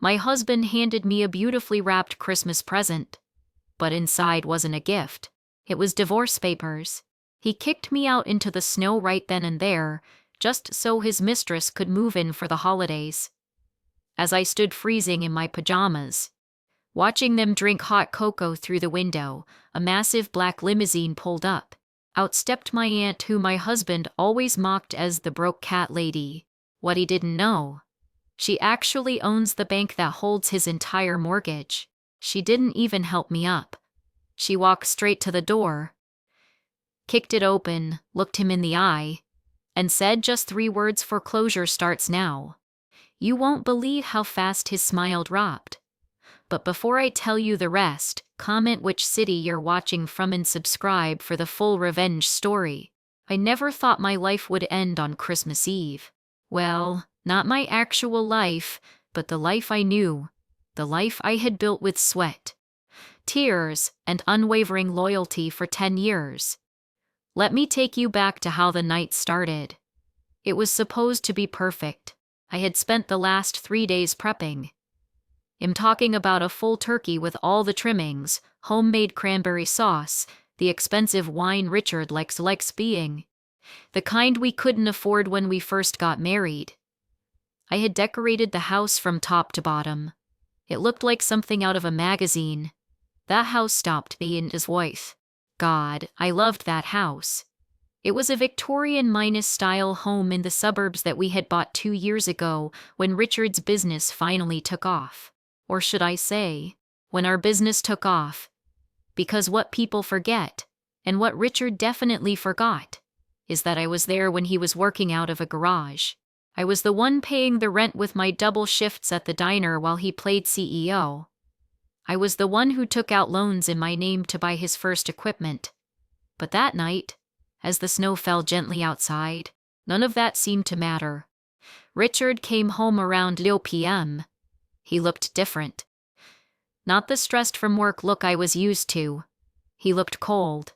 My husband handed me a beautifully wrapped Christmas present. But inside wasn't a gift. It was divorce papers. He kicked me out into the snow right then and there, just so his mistress could move in for the holidays. As I stood freezing in my pajamas, watching them drink hot cocoa through the window, a massive black limousine pulled up. Out stepped my aunt, who my husband always mocked as the broke cat lady. What he didn't know: she actually owns the bank that holds his entire mortgage. She didn't even help me up. She walked straight to the door, kicked it open, looked him in the eye, and said just 3 words: "Foreclosure starts now." You won't believe how fast his smile dropped. But before I tell you the rest, comment which city you're watching from and subscribe for the full revenge story. I never thought my life would end on Christmas Eve. Well, not my actual life, but the life I knew. The life I had built with sweat, tears, and unwavering loyalty for 10 years. Let me take you back to how the night started. It was supposed to be perfect. I had spent the last 3 days prepping. I'm talking about a full turkey with all the trimmings, homemade cranberry sauce, the expensive wine Richard likes being, the kind we couldn't afford when we first got married. I had decorated the house from top to bottom. It looked like something out of a magazine. That house stopped me and his wife. God, I loved that house. It was a Victorian-style home in the suburbs that we had bought 2 years ago when Richard's business finally took off. Or should I say, when our business took off. Because what people forget, and what Richard definitely forgot, is that I was there when he was working out of a garage. I was the one paying the rent with my double shifts at the diner while he played CEO. I was the one who took out loans in my name to buy his first equipment. But that night, as the snow fell gently outside, none of that seemed to matter. Richard came home around 2 p.m. He looked different. Not the stressed from work look I was used to. He looked cold,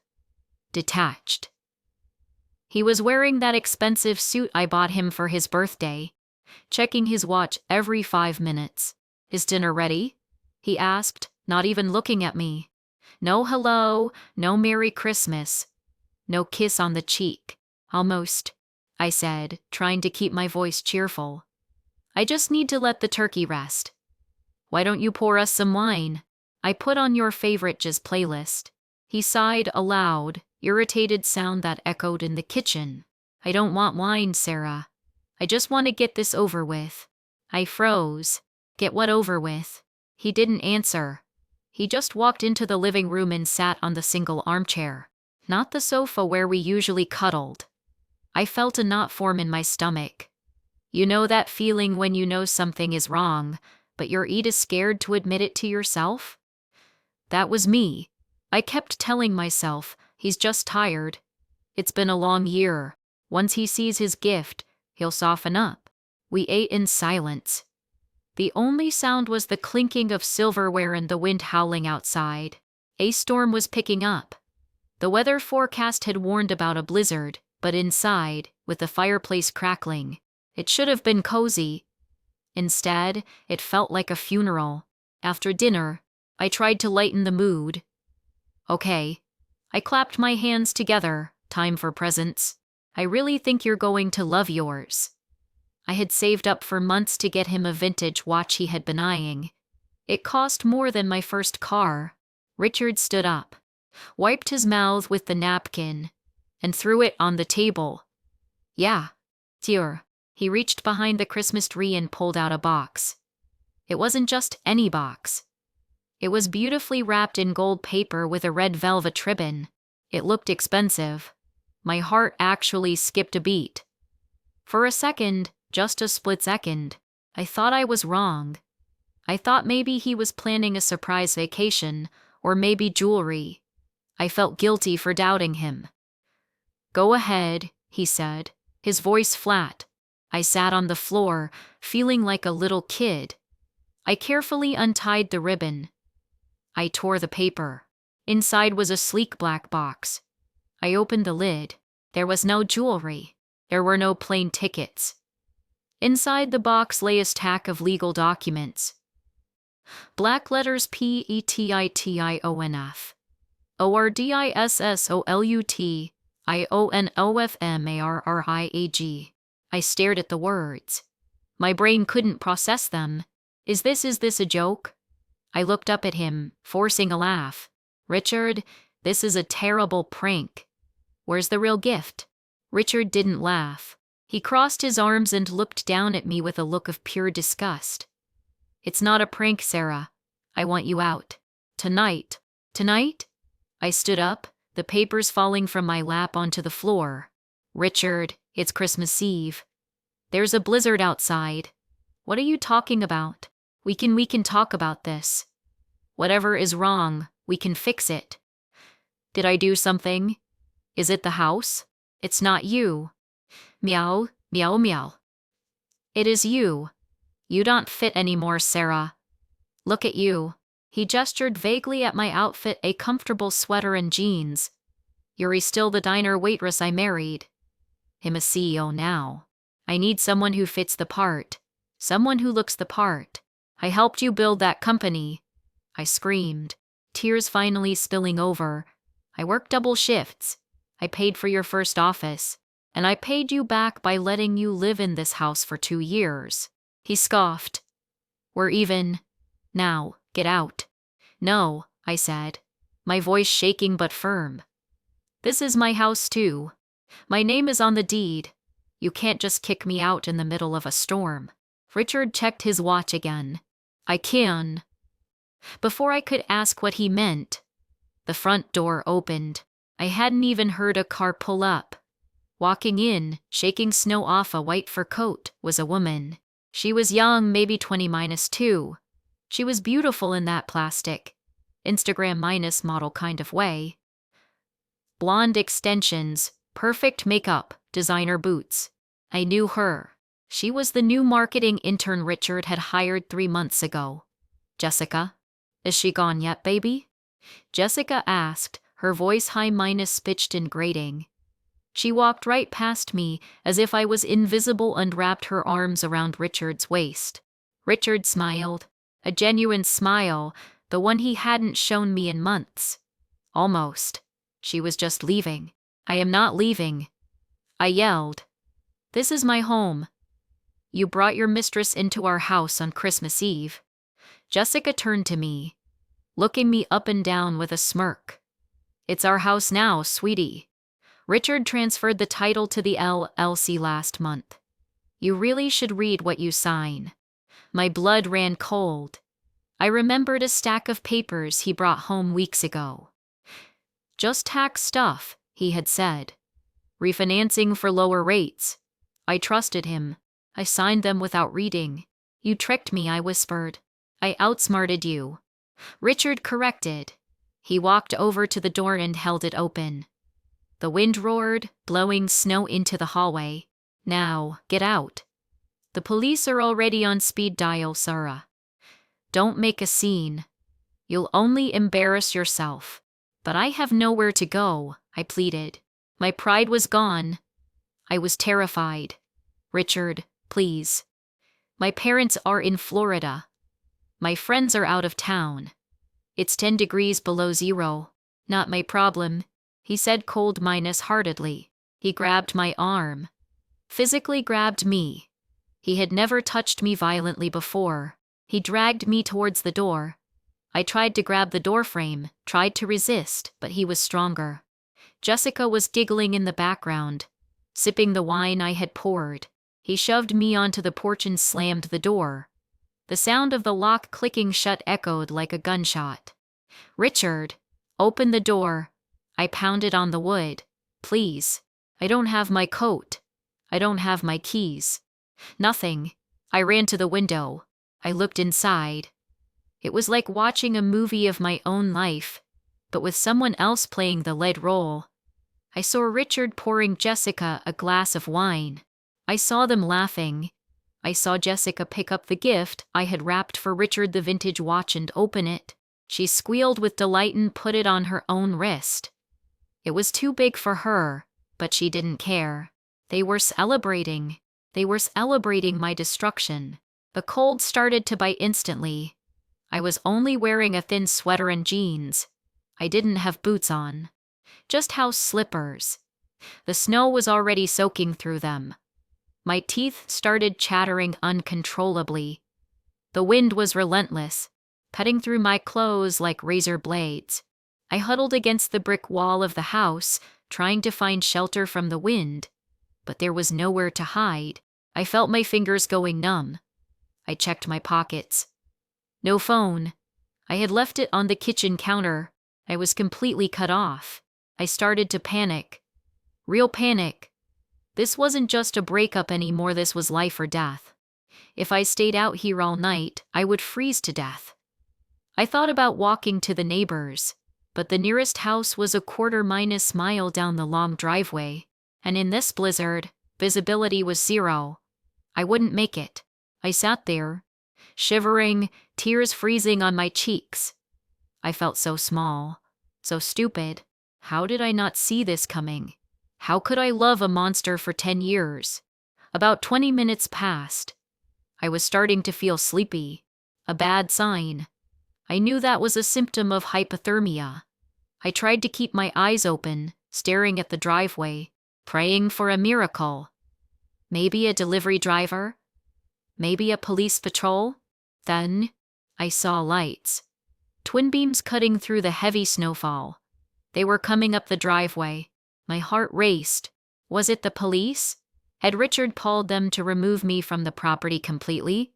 detached. He was wearing that expensive suit I bought him for his birthday, checking his watch every 5 minutes. "Is dinner ready?" he asked, not even looking at me. No hello, no Merry Christmas, no kiss on the cheek. "Almost," I said, trying to keep my voice cheerful. "I just need to let the turkey rest." "Why don't you pour us some wine? I put on your favorite jazz playlist." He sighed, a loud, irritated sound that echoed in the kitchen. "I don't want wine, Sarah. I just want to get this over with." I froze. Get what over with? He didn't answer. He just walked into the living room and sat on the single armchair, not the sofa where we usually cuddled. I felt a knot form in my stomach. You know that feeling when you know something is wrong, but you're scared to admit it to yourself? That was me. I kept telling myself, he's just tired. It's been a long year. Once he sees his gift, he'll soften up. We ate in silence. The only sound was the clinking of silverware and the wind howling outside. A storm was picking up. The weather forecast had warned about a blizzard, but inside, with the fireplace crackling, it should have been cozy. Instead, it felt like a funeral. After dinner, I tried to lighten the mood. "Okay." I clapped my hands together. "Time for presents. I really think you're going to love yours." I had saved up for months to get him a vintage watch he had been eyeing. It cost more than my first car. Richard stood up, wiped his mouth with the napkin, and threw it on the table. "Yeah, dear." He reached behind the Christmas tree and pulled out a box. It wasn't just any box. It was beautifully wrapped in gold paper with a red velvet ribbon. It looked expensive. My heart actually skipped a beat. For a second, just a split second, I thought I was wrong. I thought maybe he was planning a surprise vacation, or maybe jewelry. I felt guilty for doubting him. "Go ahead," he said, his voice flat. I sat on the floor, feeling like a little kid. I carefully untied the ribbon. I tore the paper. Inside was a sleek black box. I opened the lid. There was no jewelry. There were no plane tickets. Inside the box lay a stack of legal documents. Black letters PETITIONF. ORDISSOLUTIONOFMARRIAG. I stared at the words. My brain couldn't process them. Is this a joke? I looked up at him, forcing a laugh. Richard, this is a terrible prank. Where's the real gift? Richard didn't laugh. He crossed his arms and looked down at me with a look of pure disgust. It's not a prank, Sarah. I want you out. Tonight. Tonight? I stood up, the papers falling from my lap onto the floor. Richard, it's Christmas Eve. There's a blizzard outside. What are you talking about? We can talk about this. Whatever is wrong, we can fix it. Did I do something? Is it the house? It's not you. Meow, meow, meow. It is you. You don't fit anymore, Sarah. Look at you. He gestured vaguely at my outfit, a comfortable sweater and jeans. You're still the diner waitress I married. I'm a CEO now. I need someone who fits the part. Someone who looks the part. I helped you build that company. I screamed, tears finally spilling over. I worked double shifts. I paid for your first office. And I paid you back by letting you live in this house for 2 years. He scoffed. We're even. Now, get out. No, I said, my voice shaking but firm. This is my house too. My name is on the deed. You can't just kick me out in the middle of a storm. Richard checked his watch again. I can. Before I could ask what he meant, the front door opened. I hadn't even heard a car pull up. Walking in, shaking snow off a white fur coat, was a woman. She was young, maybe 20-2. She was beautiful in that plastic, Instagram- model kind of way. Blonde extensions, perfect makeup, designer boots. I knew her. She was the new marketing intern Richard had hired 3 months ago. Jessica? Is she gone yet, baby? Jessica asked, her voice high-pitched and grating. She walked right past me, as if I was invisible, and wrapped her arms around Richard's waist. Richard smiled. A genuine smile, the one he hadn't shown me in months. Almost. She was just leaving. I am not leaving. I yelled. This is my home. You brought your mistress into our house on Christmas Eve. Jessica turned to me, looking me up and down with a smirk. It's our house now, sweetie. Richard transferred the title to the LLC last month. You really should read what you sign. My blood ran cold. I remembered a stack of papers he brought home weeks ago. Just tax stuff, he had said. Refinancing for lower rates. I trusted him. I signed them without reading. You tricked me, I whispered. I outsmarted you. Richard corrected. He walked over to the door and held it open. The wind roared, blowing snow into the hallway. Now, get out. The police are already on speed dial, Sarah. Don't make a scene. You'll only embarrass yourself. But I have nowhere to go, I pleaded. My pride was gone. I was terrified. Richard, please. My parents are in Florida. My friends are out of town. It's 10 degrees below zero. Not my problem, he said cold-heartedly. He grabbed my arm. Physically grabbed me. He had never touched me violently before. He dragged me towards the door. I tried to grab the doorframe, tried to resist, but he was stronger. Jessica was giggling in the background, sipping the wine I had poured. He shoved me onto the porch and slammed the door. The sound of the lock clicking shut echoed like a gunshot. Richard, open the door. I pounded on the wood. Please. I don't have my coat. I don't have my keys. Nothing. I ran to the window. I looked inside. It was like watching a movie of my own life, but with someone else playing the lead role. I saw Richard pouring Jessica a glass of wine. I saw them laughing. I saw Jessica pick up the gift I had wrapped for Richard, the vintage watch, and open it. She squealed with delight and put it on her own wrist. It was too big for her, but she didn't care. They were celebrating. They were celebrating my destruction. The cold started to bite instantly. I was only wearing a thin sweater and jeans. I didn't have boots on. Just house slippers. The snow was already soaking through them. My teeth started chattering uncontrollably. The wind was relentless, cutting through my clothes like razor blades. I huddled against the brick wall of the house, trying to find shelter from the wind, but there was nowhere to hide. I felt my fingers going numb. I checked my pockets. No phone. I had left it on the kitchen counter. I was completely cut off. I started to panic. Real panic. This wasn't just a breakup anymore, this was life or death. If I stayed out here all night, I would freeze to death. I thought about walking to the neighbors, but the nearest house was a quarter-mile down the long driveway, and in this blizzard, visibility was 0. I wouldn't make it. I sat there, shivering, tears freezing on my cheeks. I felt so small, so stupid. How did I not see this coming? How could I love a monster for 10 years? About 20 minutes passed. I was starting to feel sleepy. A bad sign. I knew that was a symptom of hypothermia. I tried to keep my eyes open, staring at the driveway, praying for a miracle. Maybe a delivery driver? Maybe a police patrol? Then, I saw lights. Twin beams cutting through the heavy snowfall. They were coming up the driveway. My heart raced. Was it the police? Had Richard called them to remove me from the property completely?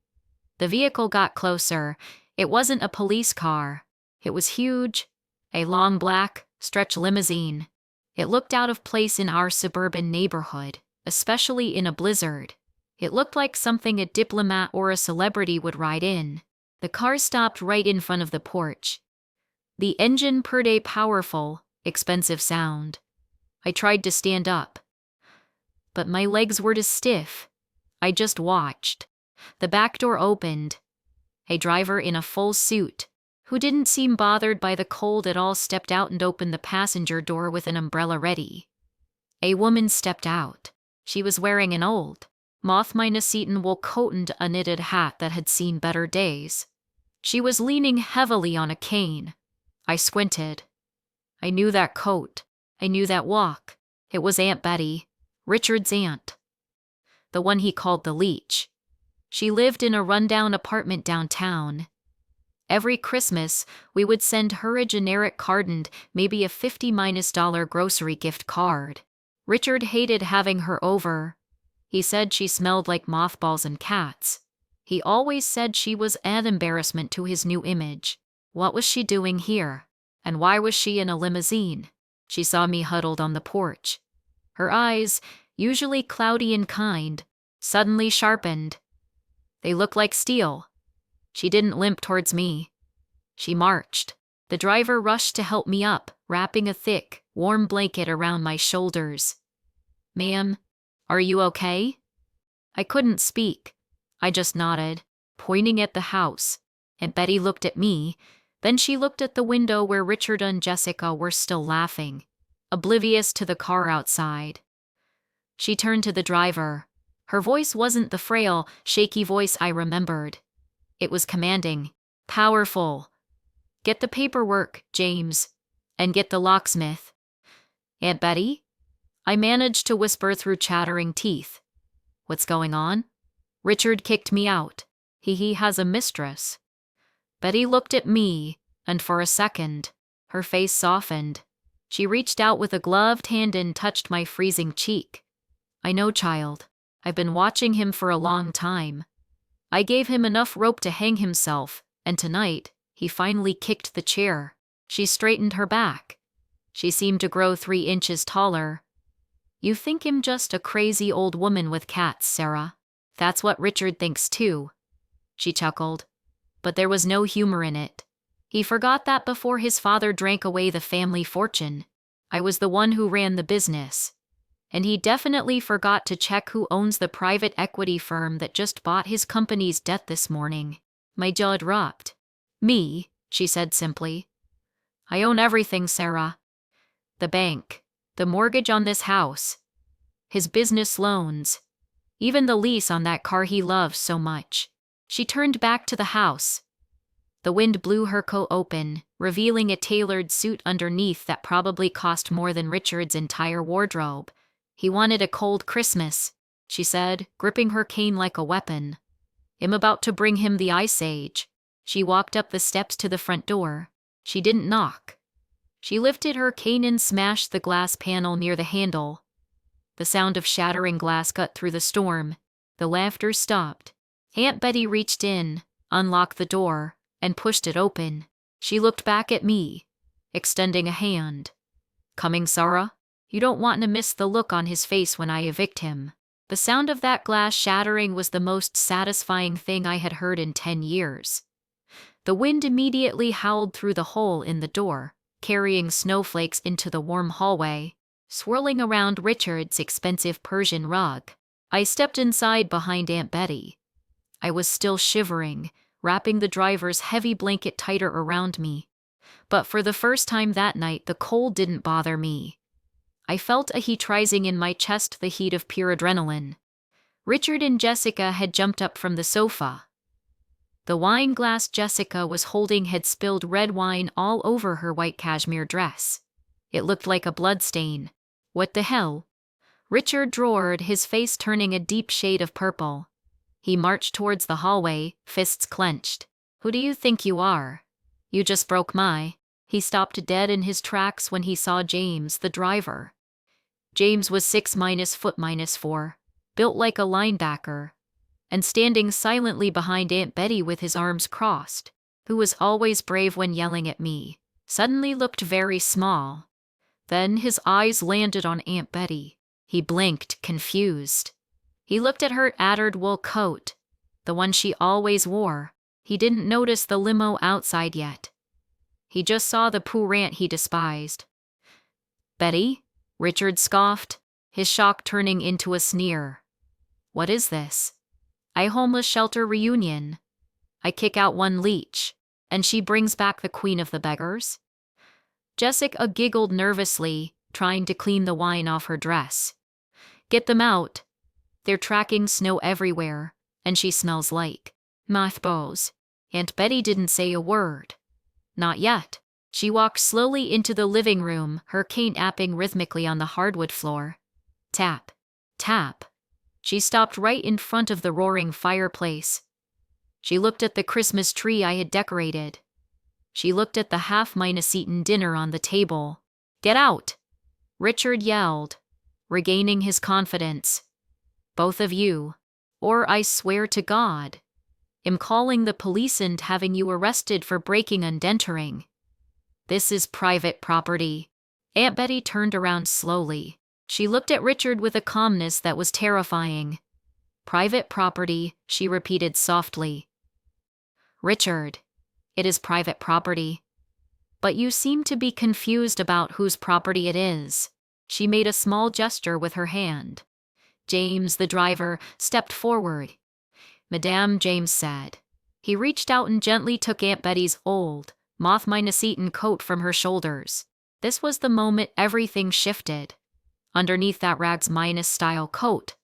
The vehicle got closer. It wasn't a police car. It was huge. A long black, stretch limousine. It looked out of place in our suburban neighborhood, especially in a blizzard. It looked like something a diplomat or a celebrity would ride in. The car stopped right in front of the porch. The engine purred a powerful, expensive sound. I tried to stand up, but my legs were too stiff. I just watched. The back door opened. A driver in a full suit, who didn't seem bothered by the cold at all, stepped out and opened the passenger door with an umbrella ready. A woman stepped out. She was wearing an old, moth-eaten wool coat and a knitted hat that had seen better days. She was leaning heavily on a cane. I squinted. I knew that coat. I knew that walk. It was Aunt Betty, Richard's aunt. The one he called the Leech. She lived in a rundown apartment downtown. Every Christmas, we would send her a generic card and maybe a $50- grocery gift card. Richard hated having her over. He said she smelled like mothballs and cats. He always said she was an embarrassment to his new image. What was she doing here? And why was she in a limousine? She saw me huddled on the porch. Her eyes, usually cloudy and kind, suddenly sharpened. They looked like steel. She didn't limp towards me. She marched. The driver rushed to help me up, wrapping a thick, warm blanket around my shoulders. "Ma'am, are you okay?" I couldn't speak. I just nodded, pointing at the house, and Betty looked at me. Then she looked at the window where Richard and Jessica were still laughing, oblivious to the car outside. She turned to the driver. Her voice wasn't the frail, shaky voice I remembered. It was commanding, powerful. "Get the paperwork, James, and get the locksmith." "Aunt Betty?" I managed to whisper through chattering teeth. "What's going on?" "Richard kicked me out. He has a mistress." Betty looked at me, and for a second, her face softened. She reached out with a gloved hand and touched my freezing cheek. "I know, child. I've been watching him for a long time. I gave him enough rope to hang himself, and tonight, he finally kicked the chair." She straightened her back. She seemed to grow 3 inches taller. "You think him just a crazy old woman with cats, Sarah. That's what Richard thinks too." She chuckled, but there was no humor in it. He forgot that before his father drank away the family fortune, I was the one who ran the business. And he definitely forgot to check who owns the private equity firm that just bought his company's debt this morning. My jaw dropped. "Me," she said simply. "I own everything, Sarah. The bank, the mortgage on this house, his business loans, even the lease on that car he loves so much." She turned back to the house. The wind blew her coat open, revealing a tailored suit underneath that probably cost more than Richard's entire wardrobe. "He wanted a cold Christmas," she said, gripping her cane like a weapon. "I'm about to bring him the ice age." She walked up the steps to the front door. She didn't knock. She lifted her cane and smashed the glass panel near the handle. The sound of shattering glass cut through the storm. The laughter stopped. Aunt Betty reached in, unlocked the door, and pushed it open. She looked back at me, extending a hand. "Coming, Sarah? You don't want to miss the look on his face when I evict him." The sound of that glass shattering was the most satisfying thing I had heard in 10 years. The wind immediately howled through the hole in the door, carrying snowflakes into the warm hallway, swirling around Richard's expensive Persian rug. I stepped inside behind Aunt Betty. I was still shivering, wrapping the driver's heavy blanket tighter around me. But for the first time that night, the cold didn't bother me. I felt a heat rising in my chest, the heat of pure adrenaline. Richard and Jessica had jumped up from the sofa. The wine glass Jessica was holding had spilled red wine all over her white cashmere dress. It looked like a bloodstain. "What the hell?" Richard roared, his face turning a deep shade of purple. He marched towards the hallway, fists clenched. "Who do you think you are? You just broke my—" He stopped dead in his tracks when he saw James, the driver. James was 6'4", built like a linebacker, and standing silently behind Aunt Betty with his arms crossed, who was always brave when yelling at me, suddenly looked very small. Then his eyes landed on Aunt Betty. He blinked, confused. He looked at her tattered wool coat, the one she always wore. He didn't notice the limo outside yet. He just saw the pour-rant he despised. "Betty?" Richard scoffed, his shock turning into a sneer. "What is this? I homeless shelter reunion. I kick out one leech, and she brings back the queen of the beggars?" Jessica giggled nervously, trying to clean the wine off her dress. "Get them out. They're tracking snow everywhere, and she smells like mothballs." Aunt Betty didn't say a word. Not yet. She walked slowly into the living room, her cane tapping rhythmically on the hardwood floor. Tap, tap. She stopped right in front of the roaring fireplace. She looked at the Christmas tree I had decorated. She looked at the half-eaten dinner on the table. "Get out!" Richard yelled, regaining his confidence. "Both of you, or I swear to God, am calling the police and having you arrested for breaking and entering. This is private property." Aunt Betty turned around slowly. She looked at Richard with a calmness that was terrifying. "Private property," she repeated softly. "Richard, it is private property. But you seem to be confused about whose property it is." She made a small gesture with her hand. James, the driver, stepped forward. "Madame," James said. He reached out and gently took Aunt Betty's old, moth-eaten coat from her shoulders. This was the moment everything shifted. Underneath that rags-style coat,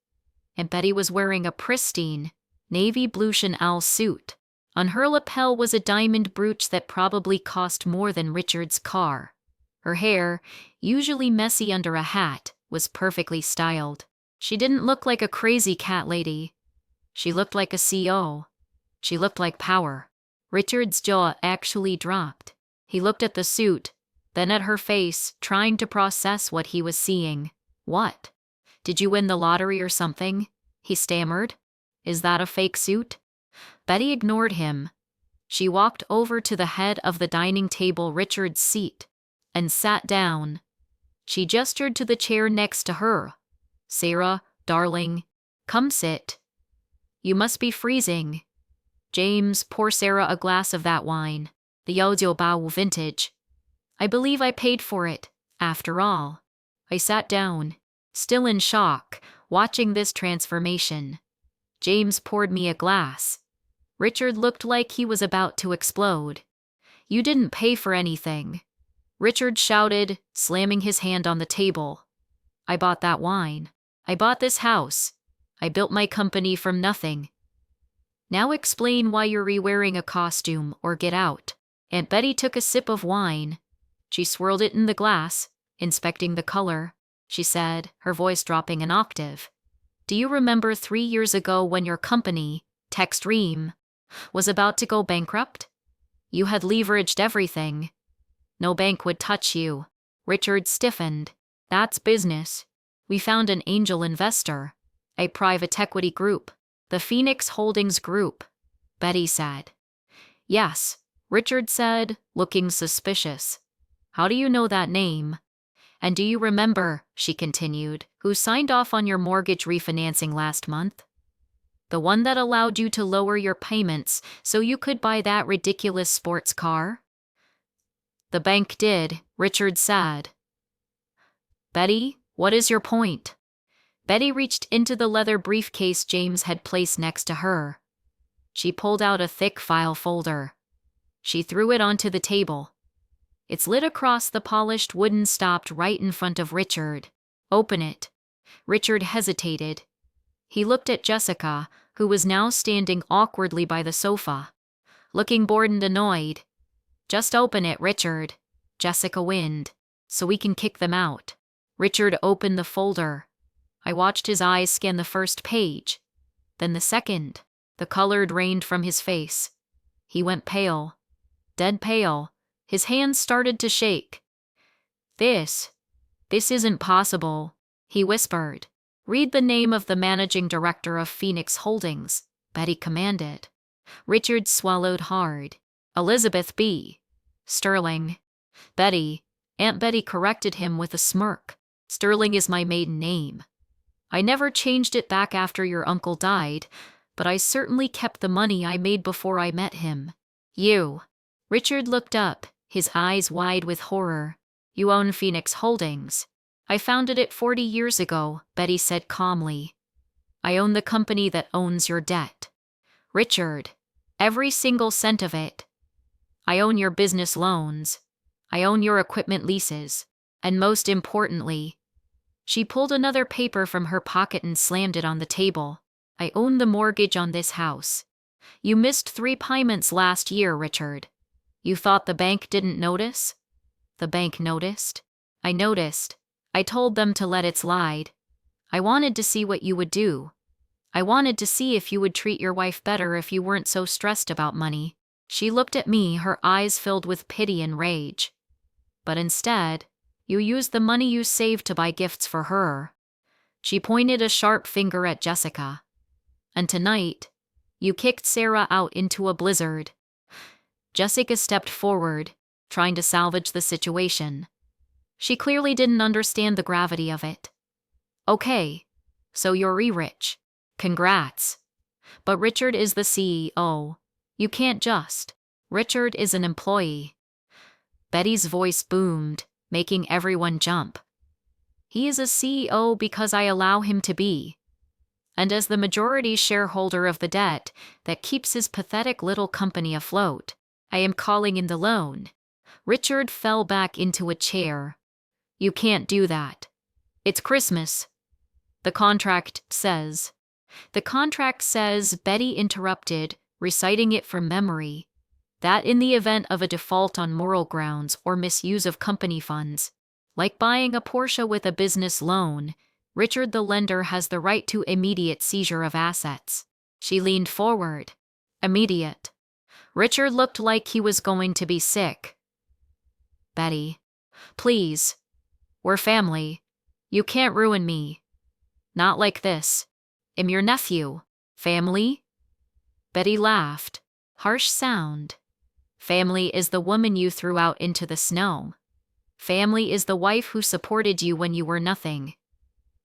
Aunt Betty was wearing a pristine, navy blue Chanel suit. On her lapel was a diamond brooch that probably cost more than Richard's car. Her hair, usually messy under a hat, was perfectly styled. She didn't look like a crazy cat lady. She looked like a CO. She looked like power. Richard's jaw actually dropped. He looked at the suit, then at her face, trying to process what he was seeing. "What? Did you win the lottery or something?" he stammered. "Is that a fake suit?" Betty ignored him. She walked over to the head of the dining table, Richard's seat, and sat down. She gestured to the chair next to her. "Sarah, darling, come sit. You must be freezing. James, pour Sarah a glass of that wine, the Yaojiubao vintage. I believe I paid for it, after all." I sat down, still in shock, watching this transformation. James poured me a glass. Richard looked like he was about to explode. "You didn't pay for anything," Richard shouted, slamming his hand on the table. "I bought that wine. I bought this house. I built my company from nothing." Now explain why you're re-wearing a costume or get out. Aunt Betty took a sip of wine. She swirled it in the glass, inspecting the color. She said, her voice dropping an octave. Do you remember 3 years ago when your company, Textream, was about to go bankrupt? You had leveraged everything. No bank would touch you. Richard stiffened. That's business. We found an angel investor, a private equity group, the Phoenix Holdings Group, Betty said. Yes, Richard said, looking suspicious. How do you know that name? And do you remember, she continued, who signed off on your mortgage refinancing last month? The one that allowed you to lower your payments so you could buy that ridiculous sports car? The bank did, Richard said. Betty, what is your point? Betty reached into the leather briefcase James had placed next to her. She pulled out a thick file folder. She threw it onto the table. Its lid across the polished wooden stopped right in front of Richard. Open it. Richard hesitated. He looked at Jessica, who was now standing awkwardly by the sofa, looking bored and annoyed. Just open it, Richard. Jessica whined, so we can kick them out. Richard opened the folder. I watched his eyes scan the first page, then the second. The color drained from his face. He went pale, dead pale. His hands started to shake. This isn't possible, he whispered. Read the name of the managing director of Phoenix Holdings, Betty commanded. Richard swallowed hard. Elizabeth B. Sterling. Betty. Aunt Betty corrected him with a smirk. Sterling is my maiden name. I never changed it back after your uncle died, but I certainly kept the money I made before I met him. You. Richard looked up, his eyes wide with horror. You own Phoenix Holdings. I founded it 40 years ago, Betty said calmly. I own the company that owns your debt. Richard. Every single cent of it. I own your business loans. I own your equipment leases. And most importantly, she pulled another paper from her pocket and slammed it on the table. I own the mortgage on this house. You missed 3 payments last year, Richard. You thought the bank didn't notice? The bank noticed. I noticed. I told them to let it slide. I wanted to see what you would do. I wanted to see if you would treat your wife better if you weren't so stressed about money. She looked at me, her eyes filled with pity and rage. But instead, you used the money you saved to buy gifts for her. She pointed a sharp finger at Jessica. And tonight, you kicked Sarah out into a blizzard. Jessica stepped forward, trying to salvage the situation. She clearly didn't understand the gravity of it. Okay, so you're rich. Congrats. But Richard is the CEO. You can't just. Richard is an employee. Betty's voice boomed, making everyone jump. He is a CEO because I allow him to be. And as the majority shareholder of the debt that keeps his pathetic little company afloat, I am calling in the loan. Richard fell back into a chair. You can't do that. It's Christmas. The contract says. The contract says, Betty interrupted, reciting it from memory, that in the event of a default on moral grounds or misuse of company funds, like buying a Porsche with a business loan, Richard the lender has the right to immediate seizure of assets. She leaned forward. Immediate. Richard looked like he was going to be sick. Betty. Please. We're family. You can't ruin me. Not like this. I'm your nephew. Family? Betty laughed. Harsh sound. Family is the woman you threw out into the snow. Family is the wife who supported you when you were nothing.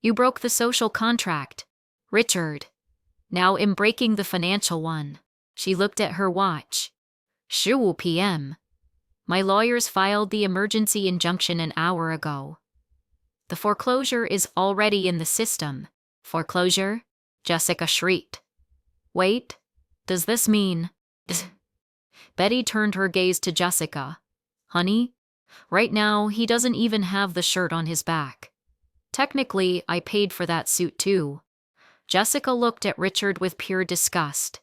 You broke the social contract. Richard. Now I'm breaking the financial one. She looked at her watch. 2 p.m. My lawyers filed the emergency injunction an hour ago. The foreclosure is already in the system. Foreclosure? Jessica shrieked. Wait, does this mean... Betty turned her gaze to Jessica. Honey, right now he doesn't even have the shirt on his back. Technically, I paid for that suit too. Jessica looked at Richard with pure disgust.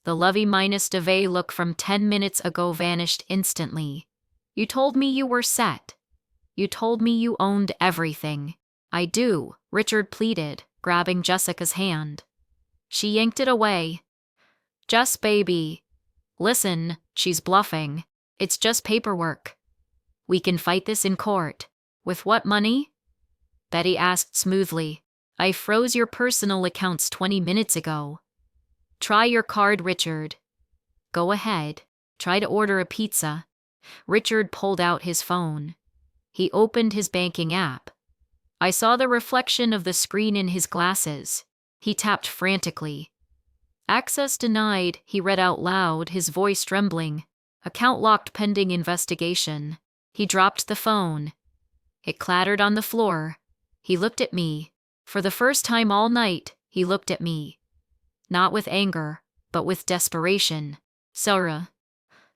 The lovey minus Deve look from 10 minutes ago vanished instantly. You told me you were set. You told me you owned everything. I do, Richard pleaded, grabbing Jessica's hand. She yanked it away. Jess, baby. Listen, she's bluffing. It's just paperwork. We can fight this in court. With what money? Betty asked smoothly. I froze your personal accounts 20 minutes ago. Try your card, Richard. Go ahead. Try to order a pizza. Richard pulled out his phone. He opened his banking app. I saw the reflection of the screen in his glasses. He tapped frantically. Access denied, he read out loud, his voice trembling. Account locked pending investigation. He dropped the phone. It clattered on the floor. He looked at me. For the first time all night, he looked at me. Not with anger, but with desperation. Sarah.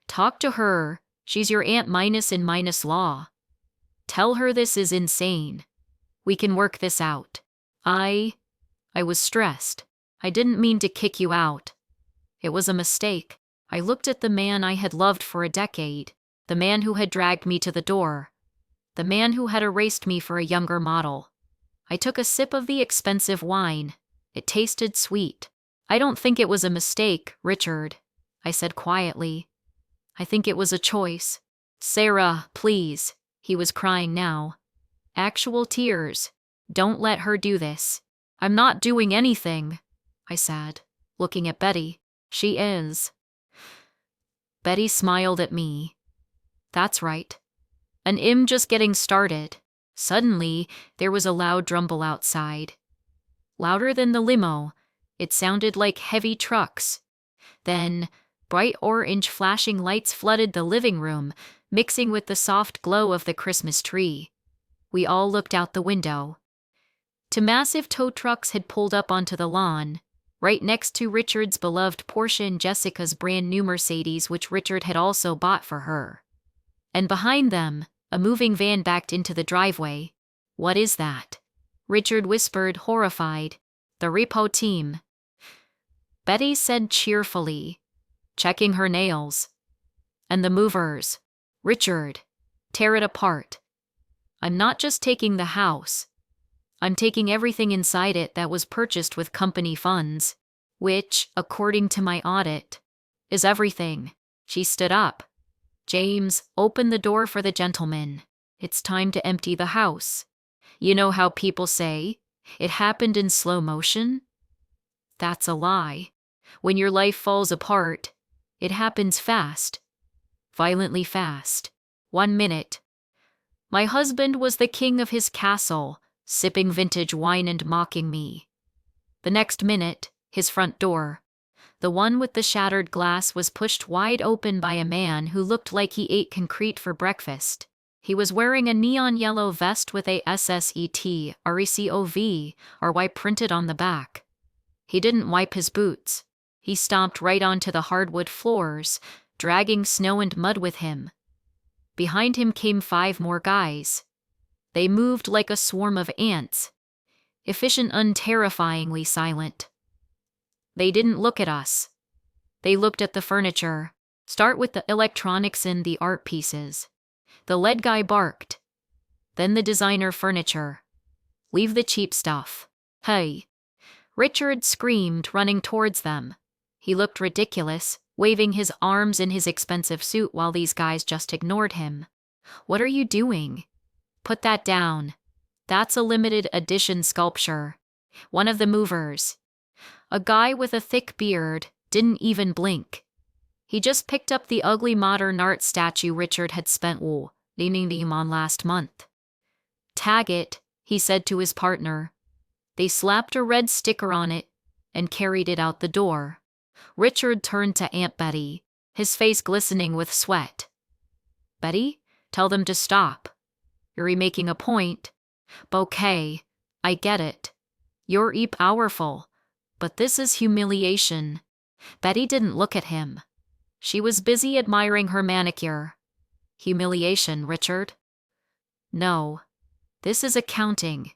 Talk to her. She's your aunt minus in minus law. Tell her this is insane. We can work this out. I was stressed. I didn't mean to kick you out. It was a mistake. I looked at the man I had loved for a decade, the man who had dragged me to the door, the man who had erased me for a younger model. I took a sip of the expensive wine. It tasted sweet. I don't think it was a mistake, Richard, I said quietly. I think it was a choice. Sarah, please. He was crying now. Actual tears. Don't let her do this. I'm not doing anything, I said, looking at Betty. She is. Betty smiled at me. That's right. I'm just getting started. Suddenly, there was a loud rumble outside. Louder than the limo. It sounded like heavy trucks. Then, bright orange flashing lights flooded the living room, mixing with the soft glow of the Christmas tree. We all looked out the window. Two massive tow trucks had pulled up onto the lawn, right next to Richard's beloved Porsche and Jessica's brand new Mercedes, which Richard had also bought for her. And behind them, a moving van backed into the driveway. What is that? Richard whispered, horrified. The repo team. Betty said cheerfully, checking her nails. And the movers. Richard, tear it apart. I'm not just taking the house. I'm taking everything inside it that was purchased with company funds, which, according to my audit, is everything. She stood up. James, open the door for the gentleman. It's time to empty the house. You know how people say, it happened in slow motion? That's a lie. When your life falls apart, it happens fast. Violently fast. 1 minute. My husband was the king of his castle, sipping vintage wine and mocking me. The next minute, his front door, the one with the shattered glass, was pushed wide open by a man who looked like he ate concrete for breakfast. He was wearing a neon yellow vest with a SSET-RECOV-RY printed on the back. He didn't wipe his boots. He stomped right onto the hardwood floors, dragging snow and mud with him. Behind him came 5 more guys. They moved like a swarm of ants, efficient, unterrifyingly silent. They didn't look at us. They looked at the furniture. Start with the electronics and the art pieces. The lead guy barked. Then the designer furniture. Leave the cheap stuff. Hey. Richard screamed, running towards them. He looked ridiculous, waving his arms in his expensive suit while these guys just ignored him. What are you doing? Put that down. That's a limited edition sculpture. One of the movers, a guy with a thick beard, didn't even blink. He just picked up the ugly modern art statue Richard had spent leaning him on last month. Tag it, he said to his partner. They slapped a red sticker on it and carried it out the door. Richard turned to Aunt Betty, his face glistening with sweat. Betty, tell them to stop. You're making a point. Bouquet, I get it. You're powerful, but this is humiliation. Betty didn't look at him. She was busy admiring her manicure. Humiliation, Richard? No. This is accounting.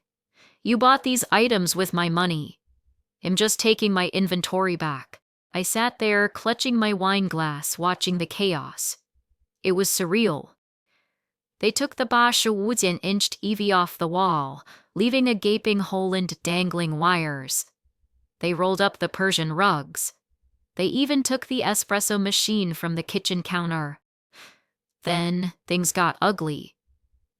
You bought these items with my money. I'm just taking my inventory back. I sat there, clutching my wine glass, watching the chaos. It was surreal. They took the Porsche woods and inched Evie off the wall, leaving a gaping hole and dangling wires. They rolled up the Persian rugs. They even took the espresso machine from the kitchen counter. Then things got ugly.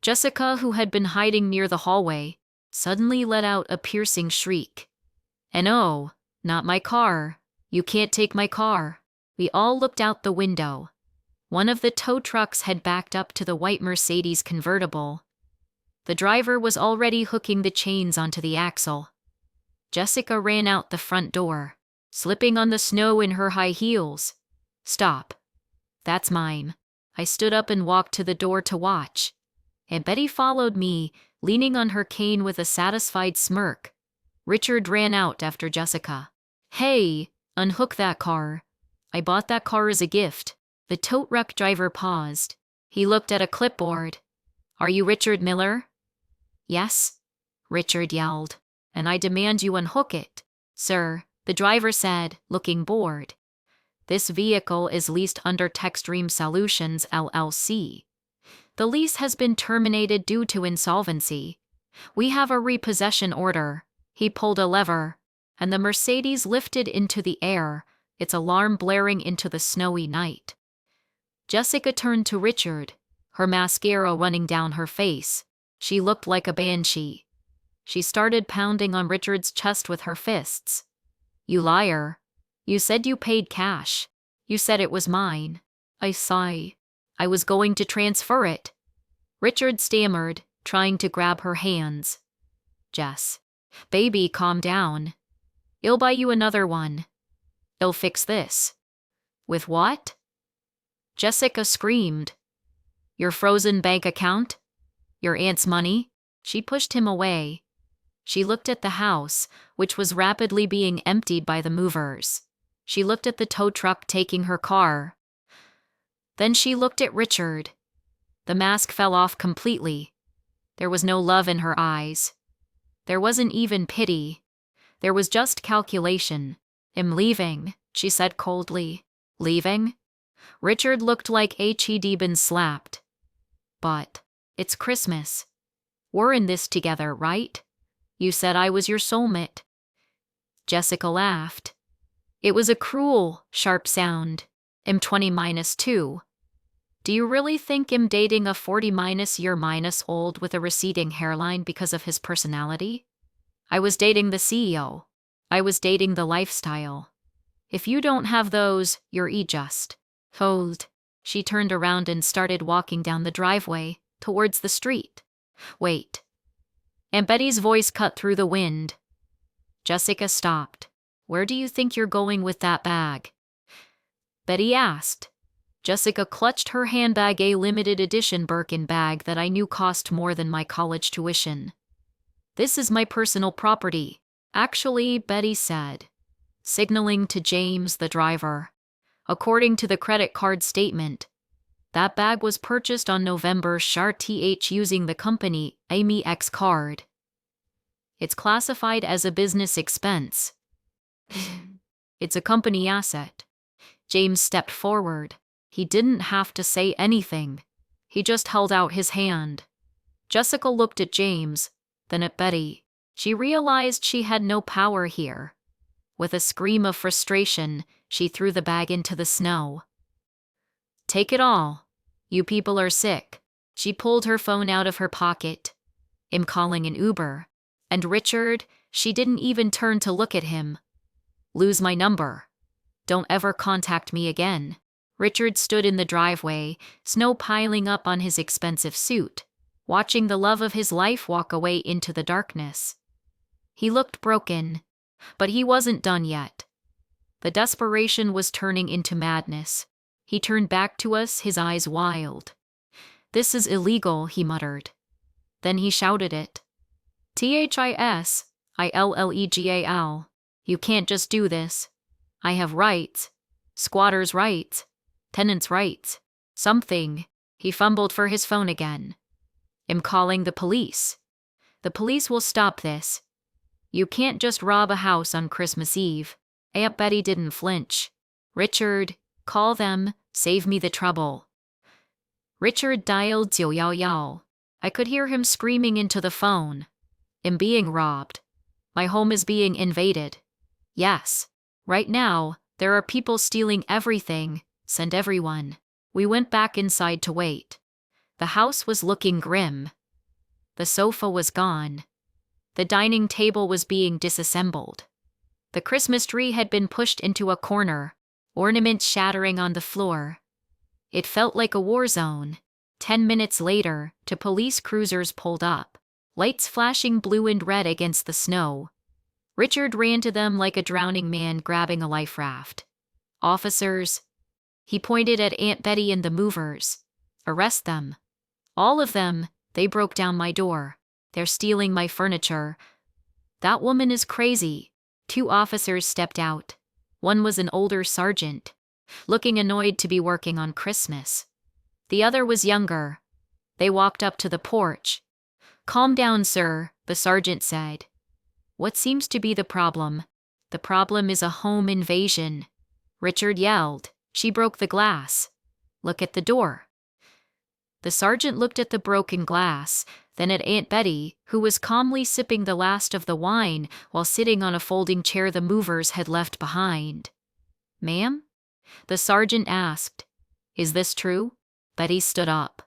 Jessica, who had been hiding near the hallway, suddenly let out a piercing shriek. And oh, not my car. You can't take my car. We all looked out the window. One of the tow trucks had backed up to the white Mercedes convertible. The driver was already hooking the chains onto the axle. Jessica ran out the front door, slipping on the snow in her high heels. Stop. That's mine. I stood up and walked to the door to watch. And Betty followed me, leaning on her cane with a satisfied smirk. Richard ran out after Jessica. Hey, unhook that car. I bought that car as a gift. The tow truck driver paused. He looked at a clipboard. Are you Richard Miller? Yes, Richard yelled. And I demand you unhook it. Sir, the driver said, looking bored. This vehicle is leased under Techstream Solutions, LLC. The lease has been terminated due to insolvency. We have a repossession order. He pulled a lever, and the Mercedes lifted into the air, its alarm blaring into the snowy night. Jessica turned to Richard, her mascara running down her face. She looked like a banshee. She started pounding on Richard's chest with her fists. You liar. You said you paid cash. You said it was mine. I sigh. I was going to transfer it. Richard stammered, trying to grab her hands. Jess. Baby, calm down. I'll buy you another one. I'll fix this. With what? Jessica screamed. Your frozen bank account? Your aunt's money? She pushed him away. She looked at the house, which was rapidly being emptied by the movers. She looked at the tow truck taking her car. Then she looked at Richard. The mask fell off completely. There was no love in her eyes. There wasn't even pity. There was just calculation. I'm leaving, she said coldly. Leaving? Richard looked like he'd been slapped. But it's Christmas. We're in this together, right? You said I was your soulmate. Jessica laughed. It was a cruel, sharp sound. I'm 20-2. Do you really think I'm dating a 40-year-old with a receding hairline because of his personality? I was dating the CEO. I was dating the lifestyle. If you don't have those, you're just. Hold. She turned around and started walking down the driveway, towards the street. Wait. And Betty's voice cut through the wind. Jessica stopped. Where do you think you're going with that bag? Betty asked. Jessica clutched her handbag, a limited edition Birkin bag that I knew cost more than my college tuition. This is my personal property. Actually, Betty said, signaling to James, the driver. According to the credit card statement, that bag was purchased on November using the company AMEX card. It's classified as a business expense. It's a company asset. James stepped forward. He didn't have to say anything. He just held out his hand. Jessica looked at James, then at Betty. She realized she had no power here. With a scream of frustration, she threw the bag into the snow. Take it all. You people are sick. She pulled her phone out of her pocket. I'm calling an Uber. And Richard, she didn't even turn to look at him. Lose my number. Don't ever contact me again. Richard stood in the driveway, snow piling up on his expensive suit, watching the love of his life walk away into the darkness. He looked broken, but he wasn't done yet. The desperation was turning into madness. He turned back to us, his eyes wild. This is illegal, he muttered. Then he shouted it. THISILLEGAL. You can't just do this. I have rights. Squatters' rights. Tenants' rights. Something. He fumbled for his phone again. I'm calling the police. The police will stop this. You can't just rob a house on Christmas Eve. Aunt Betty didn't flinch. Richard, call them, save me the trouble. Richard dialed 911. I could hear him screaming into the phone. I'm being robbed. My home is being invaded. Yes. Right now, there are people stealing everything. Send everyone. We went back inside to wait. The house was looking grim. The sofa was gone. The dining table was being disassembled. The Christmas tree had been pushed into a corner, ornaments shattering on the floor. It felt like a war zone. 10 minutes later, two police cruisers pulled up, lights flashing blue and red against the snow. Richard ran to them like a drowning man grabbing a life raft. Officers. He pointed at Aunt Betty and the movers. Arrest them. All of them. They broke down my door. They're stealing my furniture. That woman is crazy. 2 officers stepped out. One was an older sergeant, looking annoyed to be working on Christmas. The other was younger. They walked up to the porch. Calm down, sir, the sergeant said. What seems to be the problem? The problem is a home invasion. Richard yelled. She broke the glass. Look at the door. The sergeant looked at the broken glass, then at Aunt Betty, who was calmly sipping the last of the wine while sitting on a folding chair the movers had left behind. Ma'am? The sergeant asked. Is this true? Betty stood up.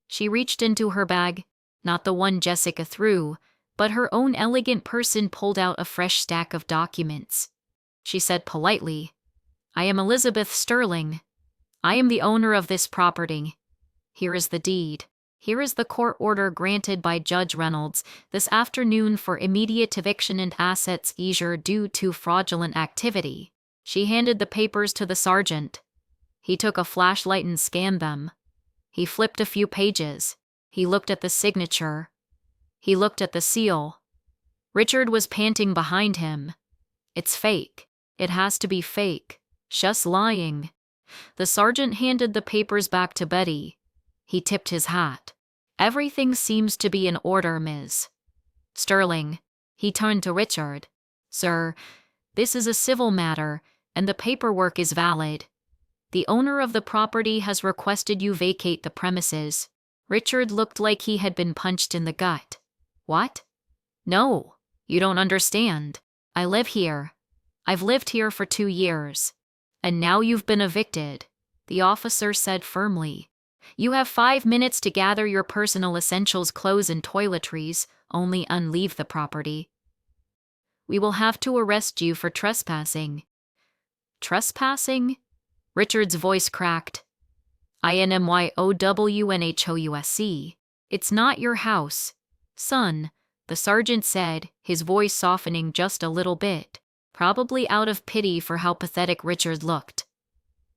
She reached into her bag, not the one Jessica threw, but her own elegant person pulled out a fresh stack of documents. She said politely, I am Elizabeth Sterling. I am the owner of this property. Here is the deed. Here is the court order granted by Judge Reynolds this afternoon for immediate eviction and assets seizure due to fraudulent activity. She handed the papers to the sergeant. He took a flashlight and scanned them. He flipped a few pages. He looked at the signature. He looked at the seal. Richard was panting behind him. It's fake. It has to be fake. Just lying. The sergeant handed the papers back to Betty. He tipped his hat. Everything seems to be in order, Ms. Sterling. He turned to Richard. Sir, this is a civil matter, and the paperwork is valid. The owner of the property has requested you vacate the premises. Richard looked like he had been punched in the gut. What? No, you don't understand. I live here. I've lived here for 2 years. And now you've been evicted, the officer said firmly. You have 5 minutes to gather your personal essentials, clothes, and toiletries, only unleave the property. We will have to arrest you for trespassing. Trespassing? Richard's voice cracked. INMYOWNHOUSC. It's not your house. Son, the sergeant said, his voice softening just a little bit, probably out of pity for how pathetic Richard looked.